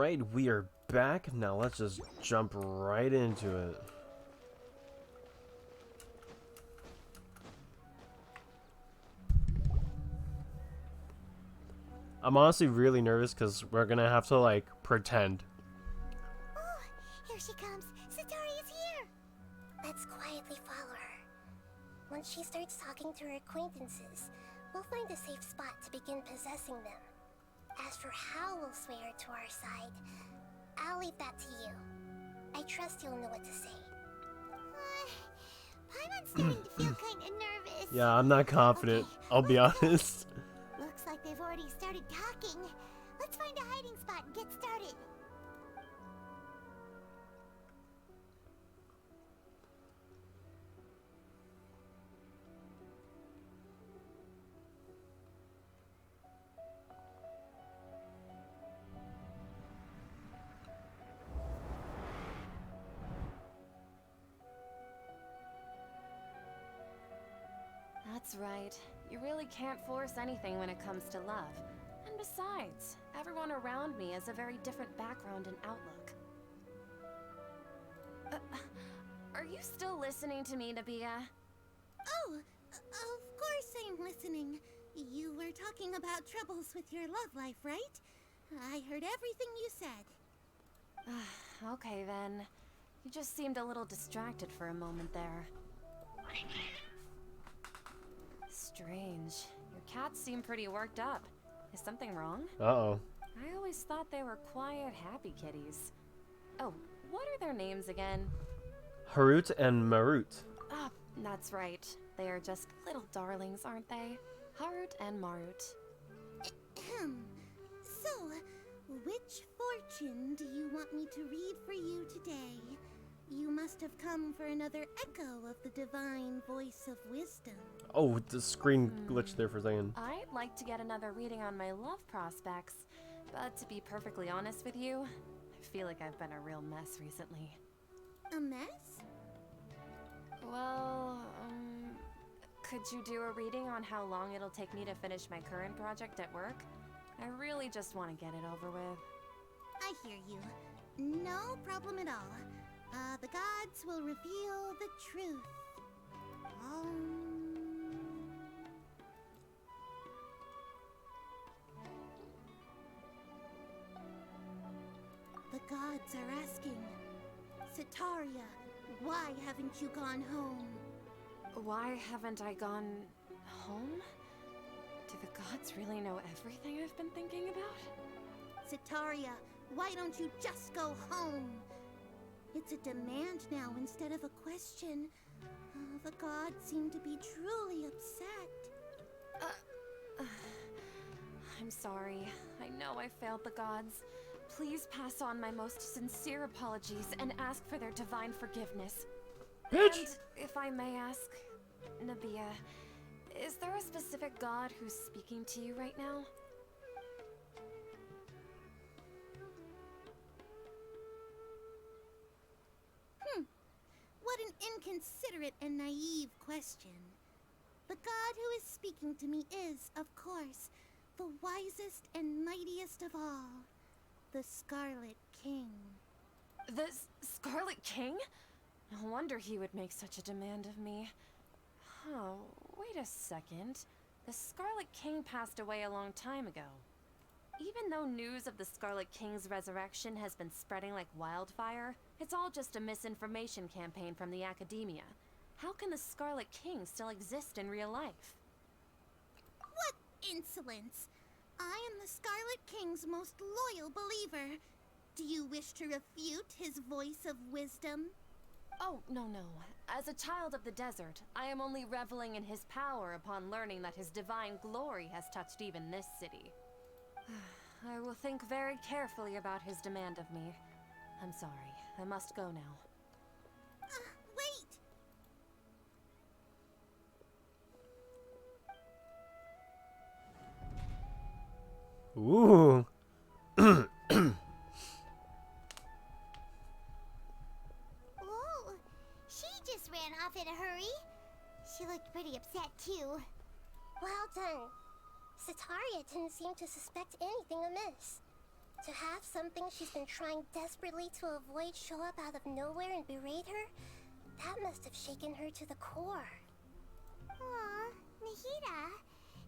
Alright, we are back. Now let's just jump right into it. I'm honestly really nervous because we're gonna have to, like, pretend. Oh, here she comes. Satori is here. Let's quietly follow her. Once she starts talking to her acquaintances, we'll find a safe spot to begin possessing them. As for how we'll sway her to our side, I'll leave that to you. I trust you'll know what to say. Paimon's starting to feel kind of nervous. Yeah, I'm not confident. Okay, I'll be let's go. honest. Looks like they've already started talking. Let's find a hiding spot and get started. That's right. You really can't force anything when it comes to love. And besides, everyone around me has a very different background and outlook. Are you still listening to me, Nabia? Oh, of course I'm listening. You were talking about troubles with your love life, right? I heard everything you said. Okay then. You just seemed a little distracted for a moment there. Strange. Your cats seem pretty worked up. Is something wrong? Uh-oh. I always thought they were quiet, happy kitties. Oh, what are their names again? Harut and Marut. Ah, that's right. They are just little darlings, aren't they? Harut and Marut. So, which fortune do you want me to read for you today? You must have come for another echo of the divine voice of wisdom. Oh, the screen glitched there for a second. I'd like to get another reading on my love prospects, but to be perfectly honest with you, I feel like I've been a real mess recently. A mess? Well, could you do a reading on how long it'll take me to finish my current project at work? I really just want to get it over with. I hear you. No problem at all. The gods will reveal the truth. The gods are asking, Sataria, why haven't you gone home? Why haven't I gone home? Do the gods really know everything I've been thinking about? Sataria, why don't you just go home? It's a demand now instead of a question. The gods seem to be truly upset. I'm sorry. I know I failed the gods. Please pass on my most sincere apologies and ask for their divine forgiveness. Bitch! And if I may ask, Nabia, is there a specific god who's speaking to you right now? What an inconsiderate and naive question. The god who is speaking to me is, of course, the wisest and mightiest of all, the Scarlet King. The Scarlet King? No wonder he would make such a demand of me. Oh, wait a second. The Scarlet King passed away a long time ago. Even though news of the Scarlet King's resurrection has been spreading like wildfire, it's all just a misinformation campaign from the academia. How can the Scarlet King still exist in real life? What insolence! I am the Scarlet King's most loyal believer. Do you wish to refute his voice of wisdom? Oh, no. As a child of the desert, I am only reveling in his power upon learning that his divine glory has touched even this city. I will think very carefully about his demand of me. I'm sorry. I must go now. Wait! Ooh. Oh, she just ran off in a hurry. She looked pretty upset too. Well done. Sataria didn't seem to suspect anything amiss. To have something she's been trying desperately to avoid show up out of nowhere and berate her, that must have shaken her to the core. Aw, Nahida,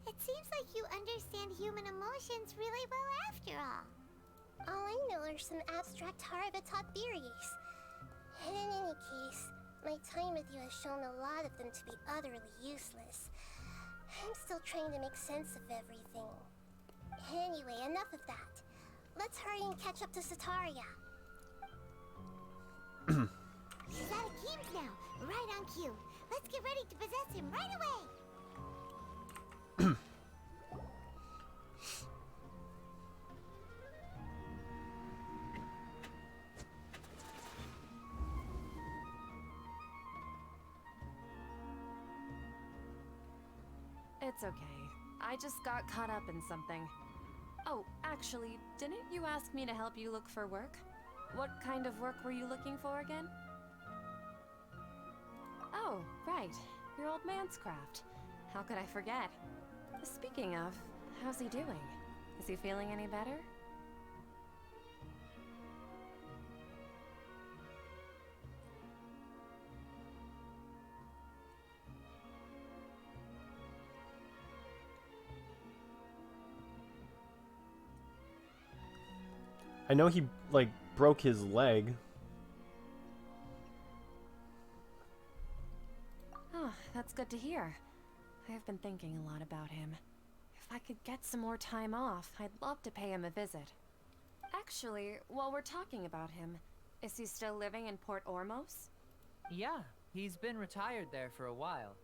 it seems like you understand human emotions really well after all. All I know are some abstract Harvard-taught theories. And in any case, my time with you has shown a lot of them to be utterly useless. I'm still trying to make sense of everything. Anyway, enough of that. Let's hurry and catch up to Sataria. She's at Akeem's now, right on cue. Let's get ready to possess him right away. It's okay. I just got caught up in something. Oh, actually, didn't you ask me to help you look for work? What kind of work were you looking for again? Oh, right. Your old man's craft. How could I forget? Speaking of, how's he doing? Is he feeling any better? I know he, like, broke his leg. Oh, that's good to hear. I have been thinking a lot about him. If I could get some more time off, I'd love to pay him a visit. Actually, while we're talking about him, is he still living in Port Ormos? Yeah, he's been retired there for a while.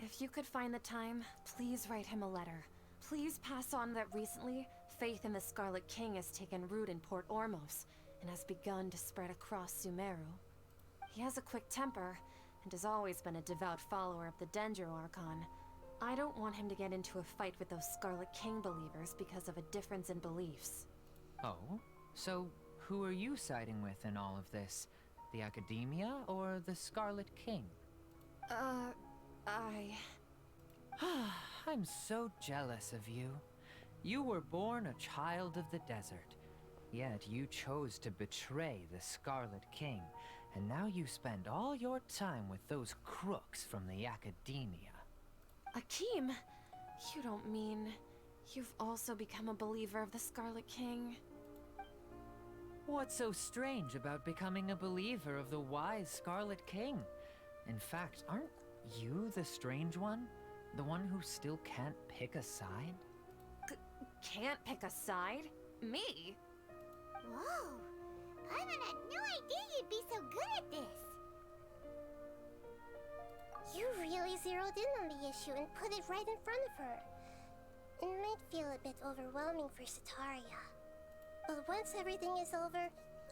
If you could find the time, please write him a letter. Please pass on that recently, faith in the Scarlet King has taken root in Port Ormos and has begun to spread across Sumeru. He has a quick temper and has always been a devout follower of the Dendro Archon. I don't want him to get into a fight with those Scarlet King believers because of a difference in beliefs. Oh? So, who are you siding with in all of this? The Academia or the Scarlet King? I'm so jealous of you. You were born a child of the desert, yet you chose to betray the Scarlet King, and now you spend all your time with those crooks from the Academia. Akeem, you don't mean you've also become a believer of the Scarlet King? What's so strange about becoming a believer of the wise Scarlet King? In fact, aren't you the strange one? The one who still can't pick a side? Can't pick a side? Me? Whoa, Paimon had no idea you'd be so good at this. You really zeroed in on the issue and put it right in front of her. It might feel a bit overwhelming for Sataria. But once everything is over,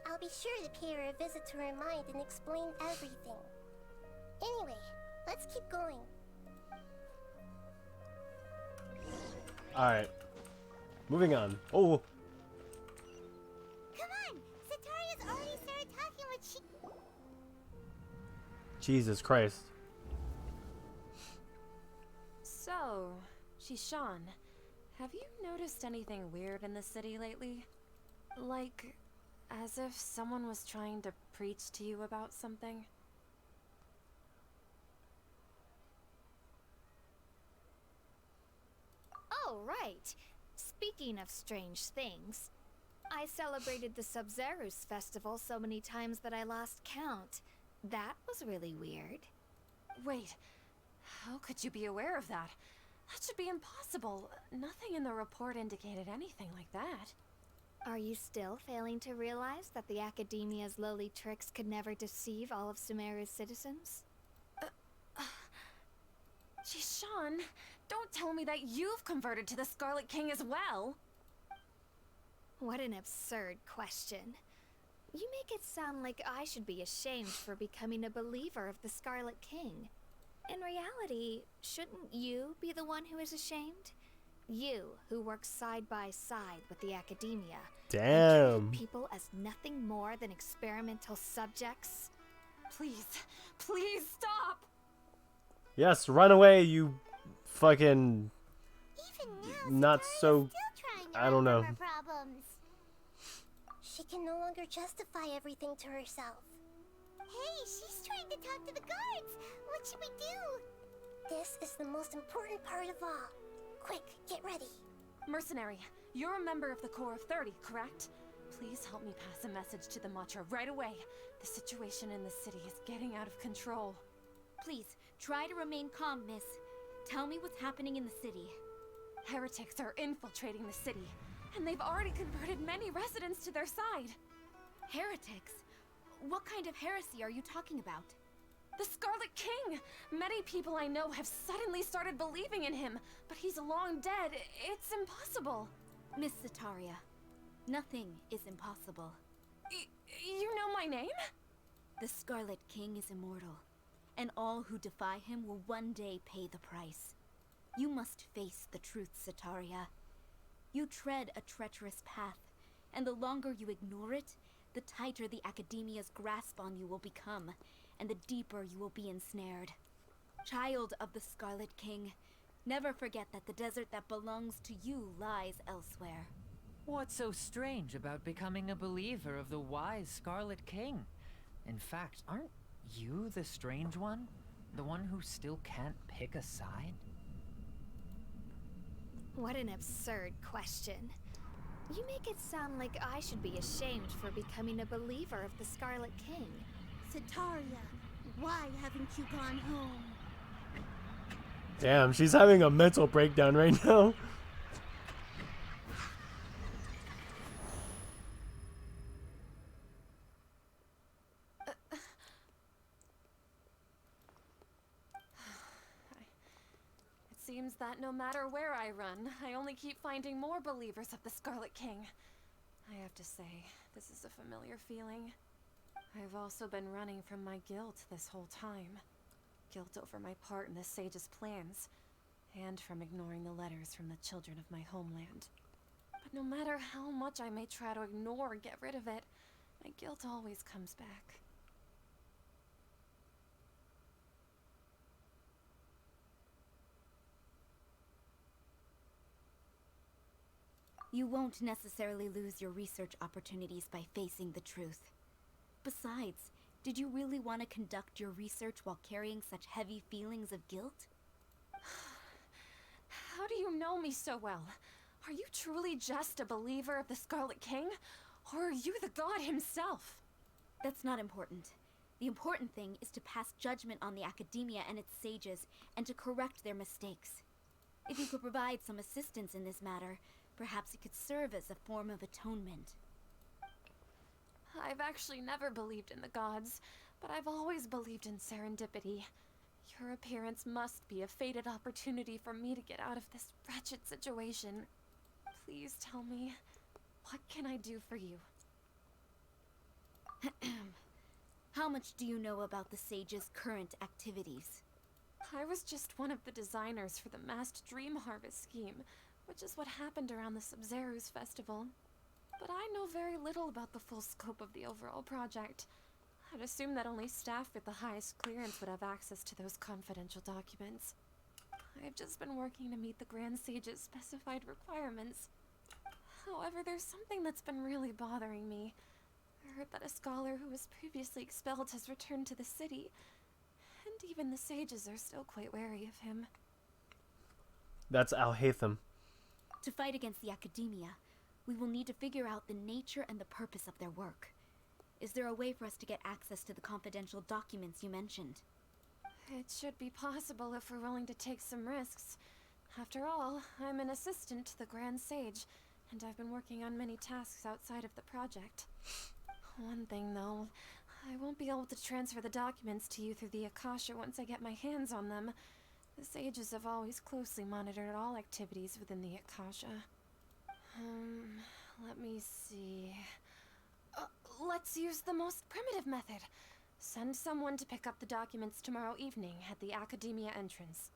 I'll be sure to pay her a visit to her mind and explain everything. Anyway, let's keep going. Alright. Moving on. Oh! Come on, Sataria's already started talking with Jesus Christ. So, Shishan, have you noticed anything weird in the city lately? Like, as if someone was trying to preach to you about something? Oh, right. Speaking of strange things, I celebrated the Sub-Zerus festival so many times that I lost count. That was really weird. Wait, how could you be aware of that? That should be impossible. Nothing in the report indicated anything like that. Are you still failing to realize that the Academia's lowly tricks could never deceive all of Sumeru's citizens? Shishan, don't tell me that you've converted to the Scarlet King as well! What an absurd question. You make it sound like I should be ashamed for becoming a believer of the Scarlet King. In reality, shouldn't you be the one who is ashamed? You, who work side by side with the Academia. Damn. And treat people as nothing more than experimental subjects. Please, please stop! Yes, run away, you fucking... Even now, Not Sataria's so... still trying to I don't run know. from her problems. She can no longer justify everything to herself. Hey, she's trying to talk to the guards. What should we do? This is the most important part of all. Quick, get ready. Mercenary, you're a member of the Corps of 30, correct? Please help me pass a message to the Matcha right away. The situation in the city is getting out of control. Please, try to remain calm, miss. Tell me what's happening in the city. Heretics are infiltrating the city, and they've already converted many residents to their side. Heretics? What kind of heresy are you talking about? The Scarlet King! Many people I know have suddenly started believing in him, but he's long dead. It's impossible. Miss Sataria, nothing is impossible. You know my name? The Scarlet King is immortal, and all who defy him will one day pay the price. You must face the truth, Sataria. You tread a treacherous path, and the longer you ignore it, the tighter the Academia's grasp on you will become, and the deeper you will be ensnared. Child of the Scarlet King, never forget that the desert that belongs to you lies elsewhere. What's so strange about becoming a believer of the wise Scarlet King? In fact, aren't you the strange one? The one who still can't pick a side? What an absurd question. You make it sound like I should be ashamed for becoming a believer of the Scarlet King. Sataria, why haven't you gone home? Damn, she's having a mental breakdown right now. It seems that no matter where I run, I only keep finding more believers of the Scarlet King. I have to say, this is a familiar feeling. I've also been running from my guilt this whole time. Guilt over my part in the Sage's plans, and from ignoring the letters from the children of my homeland. But no matter how much I may try to ignore or get rid of it, my guilt always comes back. You won't necessarily lose your research opportunities by facing the truth. Besides, did you really want to conduct your research while carrying such heavy feelings of guilt? How do you know me so well? Are you truly just a believer of the Scarlet King? Or are you the god himself? That's not important. The important thing is to pass judgment on the Academia and its sages, and to correct their mistakes. If you could provide some assistance in this matter, perhaps it could serve as a form of atonement. I've actually never believed in the gods, but I've always believed in serendipity. Your appearance must be a fated opportunity for me to get out of this wretched situation. Please tell me, what can I do for you? How much do you know about the sage's current activities? I was just one of the designers for the masked dream harvest scheme, which is what happened around the Sub-Zero's festival. But I know very little about the full scope of the overall project. I'd assume that only staff with the highest clearance would have access to those confidential documents. I've just been working to meet the Grand Sage's specified requirements. However, there's something that's been really bothering me. I heard that a scholar who was previously expelled has returned to the city, and even the sages are still quite wary of him. That's Al-Haytham. To fight against the Academia, we will need to figure out the nature and the purpose of their work. Is there a way for us to get access to the confidential documents you mentioned? It should be possible if we're willing to take some risks. After all, I'm an assistant to the Grand Sage, and I've been working on many tasks outside of the project. One thing, though, I won't be able to transfer the documents to you through the Akasha once I get my hands on them. The sages have always closely monitored all activities within the Akasha. Let me see... let's use the most primitive method. Send someone to pick up the documents tomorrow evening at the Academia entrance.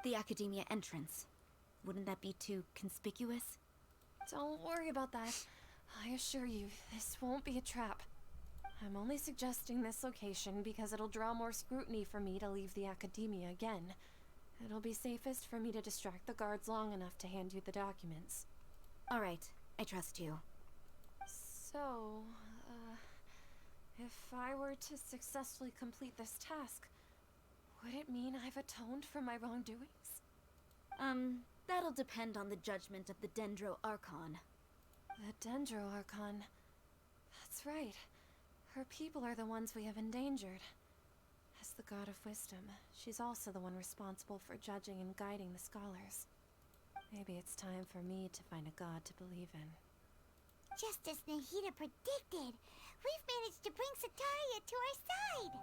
The Academia entrance. Wouldn't that be too conspicuous? Don't worry about that. I assure you, this won't be a trap. I'm only suggesting this location because it'll draw more scrutiny for me to leave the Academia again. It'll be safest for me to distract the guards long enough to hand you the documents. Alright, I trust you. So, if I were to successfully complete this task, would it mean I've atoned for my wrongdoings? That'll depend on the judgment of the Dendro Archon. The Dendro Archon. That's right. Her people are the ones we have endangered. As the god of wisdom, she's also the one responsible for judging and guiding the scholars. Maybe it's time for me to find a god to believe in. Just as Nahida predicted, we've managed to bring Sataria to our side.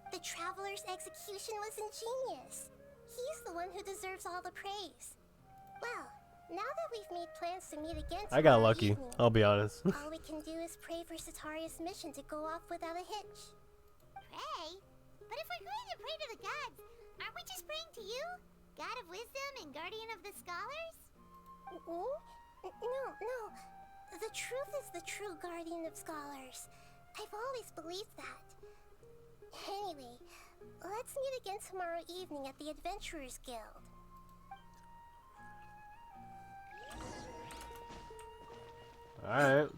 The Traveler's execution was ingenious. He's the one who deserves all the praise. Well, now that we've made plans to meet again I got tomorrow lucky, evening, I'll be honest. all we can do is pray for Sataria's mission to go off without a hitch. Pray? But if we're going to pray to the gods, aren't we just praying to you? God of wisdom and guardian of the scholars? No. The truth is the true guardian of scholars. I've always believed that. Anyway, let's meet again tomorrow evening at the Adventurers Guild. Alright.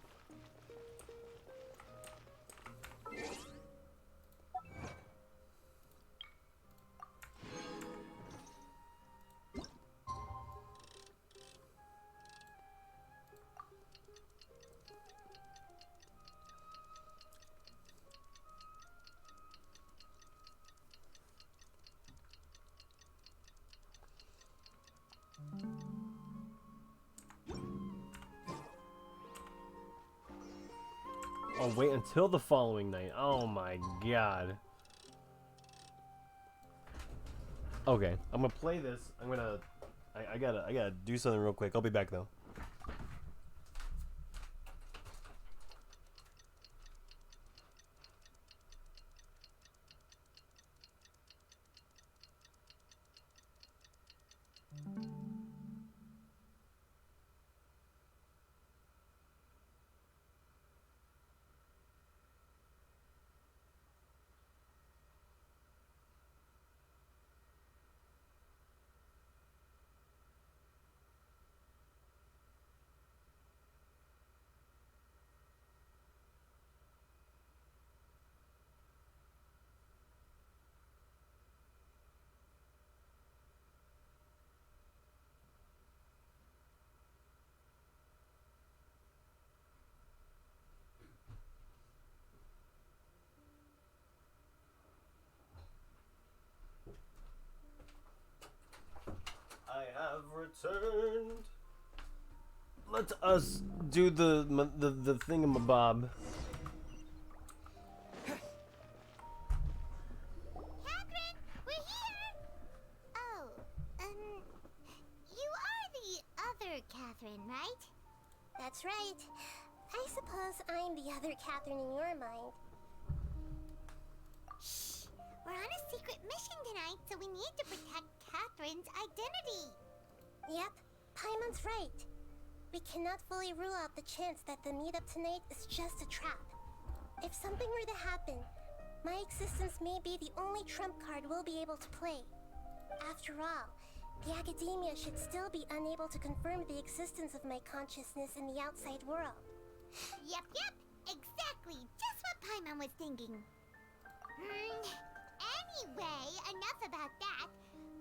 Oh, wait until the following night. Oh my god. Okay, I'm gonna play this. I gotta do something real quick. I'll be back though. I have returned. Let us do the thingamabob. Catherine, we're here! Oh, you are the other Catherine, right? That's right. I suppose I'm the other Catherine in your mind. Shh! We're on a secret mission tonight, so we need to protect Catherine's identity. Yep, Paimon's right. We cannot fully rule out the chance that the meetup tonight is just a trap. If something were to happen, my existence may be the only trump card we'll be able to play. After all, the academia should still be unable to confirm the existence of my consciousness in the outside world. Yep, exactly. Just what Paimon was thinking. Anyway, enough about that.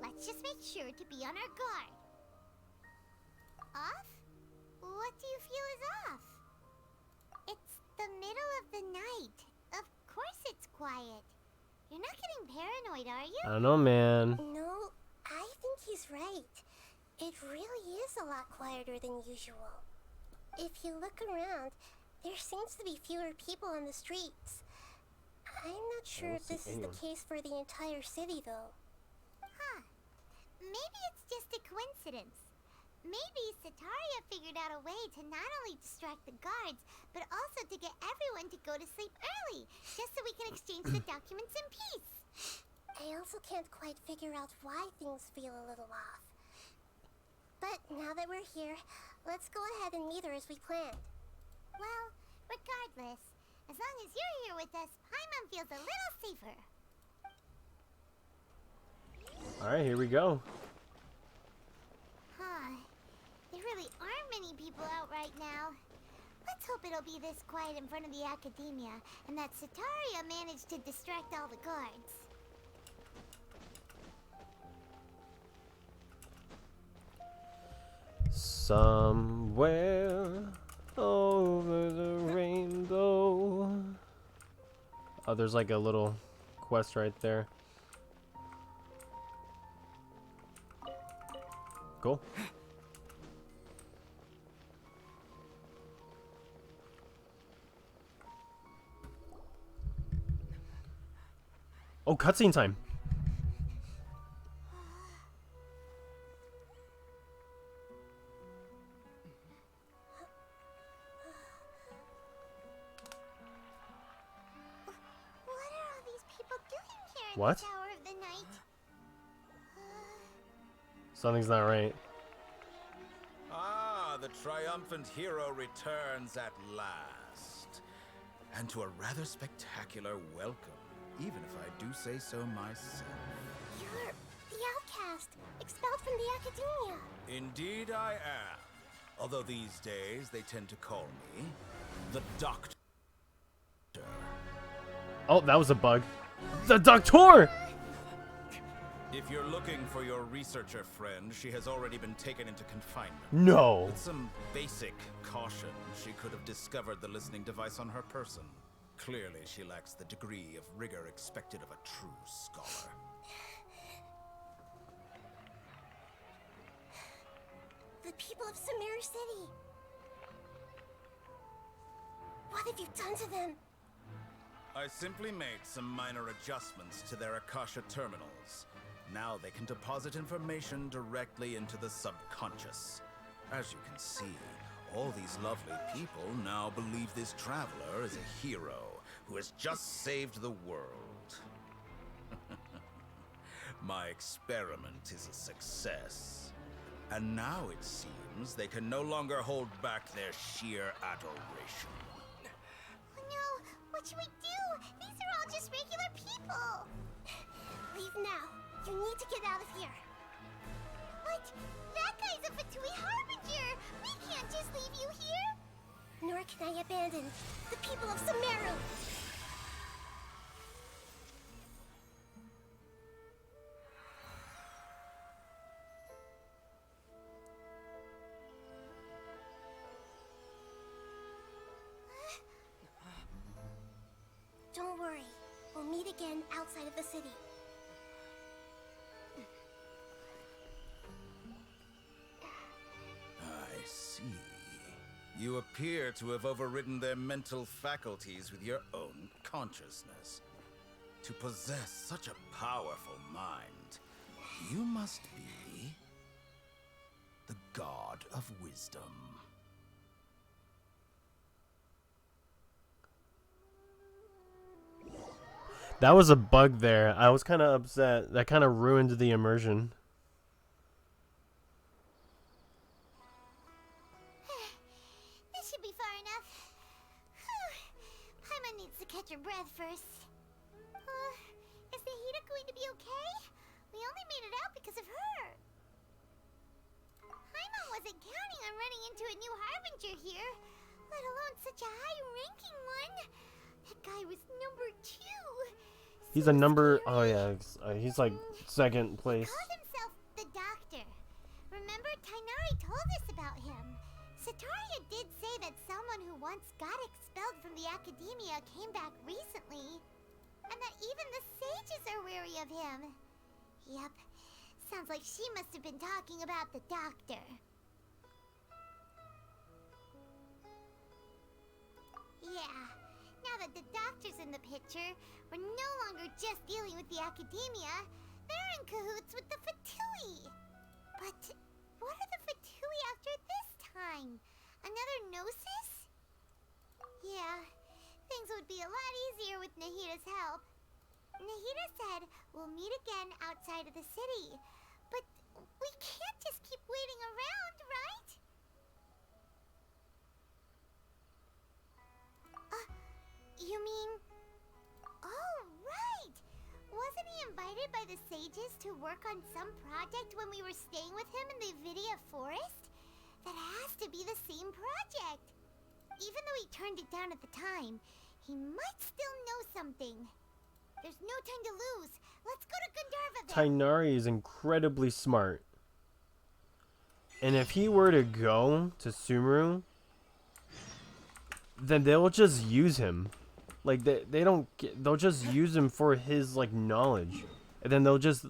Let's just make sure to be on our guard. Off? What do you feel is off? It's the middle of the night. Of course it's quiet. You're not getting paranoid, are you? I don't know, man. No, I think he's right. It really is a lot quieter than usual. If you look around, there seems to be fewer people on the streets. I'm not sure if this is the case for the entire city, though. Huh. Maybe it's just a coincidence. Maybe Sataria figured out a way to not only distract the guards, but also to get everyone to go to sleep early, just so we can exchange the documents in peace. I also can't quite figure out why things feel a little off. But now that we're here, let's go ahead and meet her as we planned. Well, regardless, as long as you're here with us, Paimon feels a little safer. Alright, here we go. Huh. There really aren't many people out right now. Let's hope it'll be this quiet in front of the Academia, and that Sataria managed to distract all the guards. Somewhere over the rainbow. Oh, there's like a little quest right there. Cool. Oh, cutscene time. What are all these people doing here in What? the Tower of the Night? Something's not right. Ah, the triumphant hero returns at last. And to a rather spectacular welcome, even if I do say so myself. You're the Outcast, expelled from the Academia. Indeed I am. Although these days they tend to call me the Doctor. Oh, that was a bug. The Doctor! If you're looking for your researcher friend, she has already been taken into confinement. No. With some basic caution, she could have discovered the listening device on her person. Clearly, she lacks the degree of rigor expected of a true scholar. The people of Sumeru City. What have you done to them? I simply made some minor adjustments to their Akasha terminals. Now they can deposit information directly into the subconscious. As you can see, all these lovely people now believe this traveler is a hero who has just saved the world. My experiment is a success. And now it seems they can no longer hold back their sheer adoration. No, what should we do? These are all just regular people. Leave now. You need to get out of here. What? That guy's a Fatui Harbinger! We can't just leave you here! Nor can I abandon the people of Sumeru. Don't worry. We'll meet again outside of the city. I see. You appear to have overridden their mental faculties with your own consciousness. To possess such a powerful mind, you must be the god of wisdom. That was a bug there. I was kind of upset. That kind of ruined the immersion. This should be far enough. Paimon needs to catch her breath first. Is Nahida going to be okay? We only made it out because of her. Paimon wasn't counting on running into a new Harbinger here, let alone such a high-ranking one. That guy was number 2. He's So a number. scary. Oh yeah, he's like second place. Called himself the Doctor. Remember, Tainari told us about him. Sataria did say that someone who once got expelled from the Academia came back recently. And that even the sages are wary of him. Yep. Sounds like she must have been talking about the Doctor. Yeah. Now that the Doctor's in the picture, we're no longer just dealing with the Academia. They're in cahoots with the Fatui. But what are the Fatui after this time? Another Gnosis? Yeah, things would be a lot easier with Nahida's help. Nahida said we'll meet again outside of the city. But we can't just keep waiting around, right? You mean... Oh, right! Wasn't he invited by the sages to work on some project when we were staying with him in the Avidia Forest? That has to be the same project. Even though he turned it down at the time, he might still know something. There's no time to lose. Let's go to Gandharva then. Tighnari is incredibly smart. And if he were to go to Sumeru, then they'll just use him. Like they don't they'll just use him for his like knowledge. And then they'll just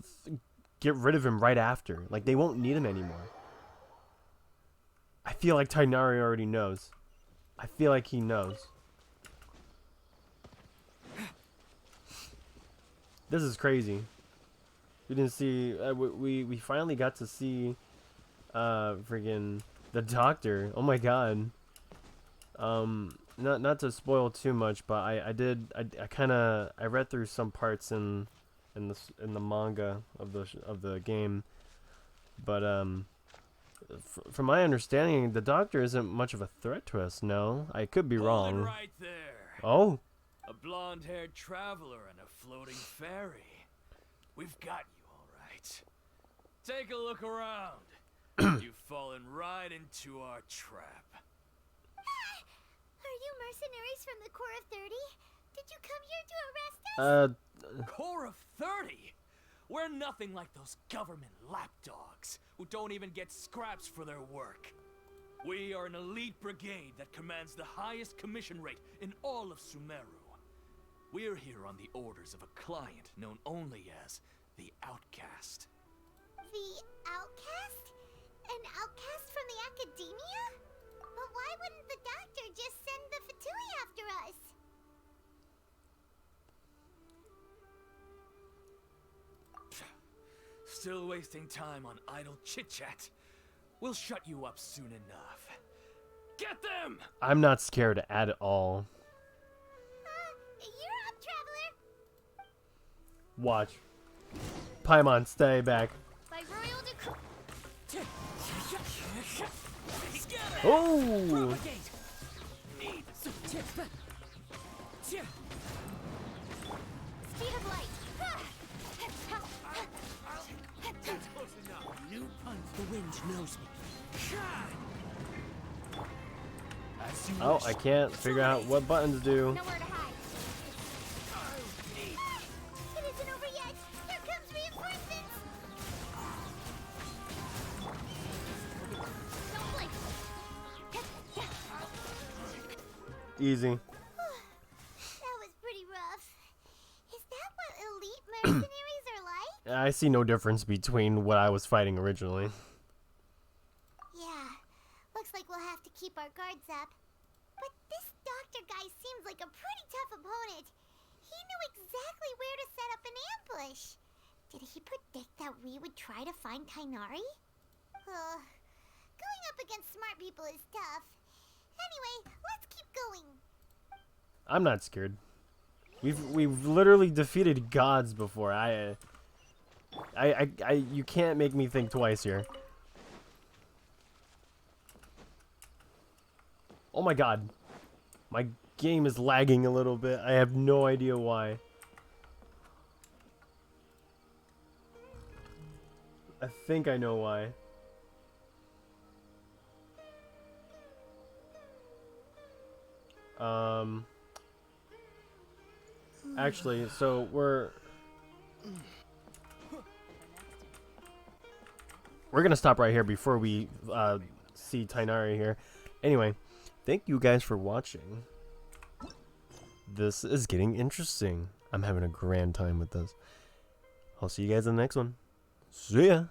get rid of him right after. Like they won't need him anymore. I feel like Tighnari already knows. I feel like he knows. This is crazy. We didn't see. We finally got to see, friggin' the doctor. Oh my god. Not to spoil too much, but I read through some parts in the manga of the game, but from my understanding, the doctor isn't much of a threat to us. No, I could be wrong. Right there. Oh. A blonde-haired traveler and a floating fairy. We've got you all right. Take a look around. You've fallen right into our trap. Are you mercenaries from the Corps of 30? Did you come here to arrest us? Corps of 30? We're nothing like those government lapdogs who don't even get scraps for their work. We are an elite brigade that commands the highest commission rate in all of Sumeru. We're here on the orders of a client known only as the Outcast. The Outcast? An outcast from the academia? But why wouldn't the doctor just send the Fatui after us? Still wasting time on idle chit-chat. We'll shut you up soon enough. Get them! I'm not scared at all. You're up, traveler. Watch. Paimon, stay back. By royal decree. Oh! Speed of light. New punch. The wind knows me. Oh, I can't figure out what button to do. Nowhere to hide. It isn't over yet. Here comes reinforcements. Don't blink. Easy. That was pretty rough. Is that what elite mercenaries are like? I see no difference between what I was fighting originally. Yeah. Looks like we'll have to keep our guards up. But this doctor guy seems like a pretty tough opponent. He knew exactly where to set up an ambush. Did he predict that we would try to find Tighnari? Going up against smart people is tough. Anyway, let's keep going. I'm not scared. We've literally defeated gods before. You can't make me think twice here. Oh my god. My game is lagging a little bit. I have no idea why. I think I know why. Actually, so we're gonna stop right here before we see Tighnari here. Anyway, thank you guys for watching. This is getting interesting. I'm having a grand time with this. I'll see you guys in the next one. See ya!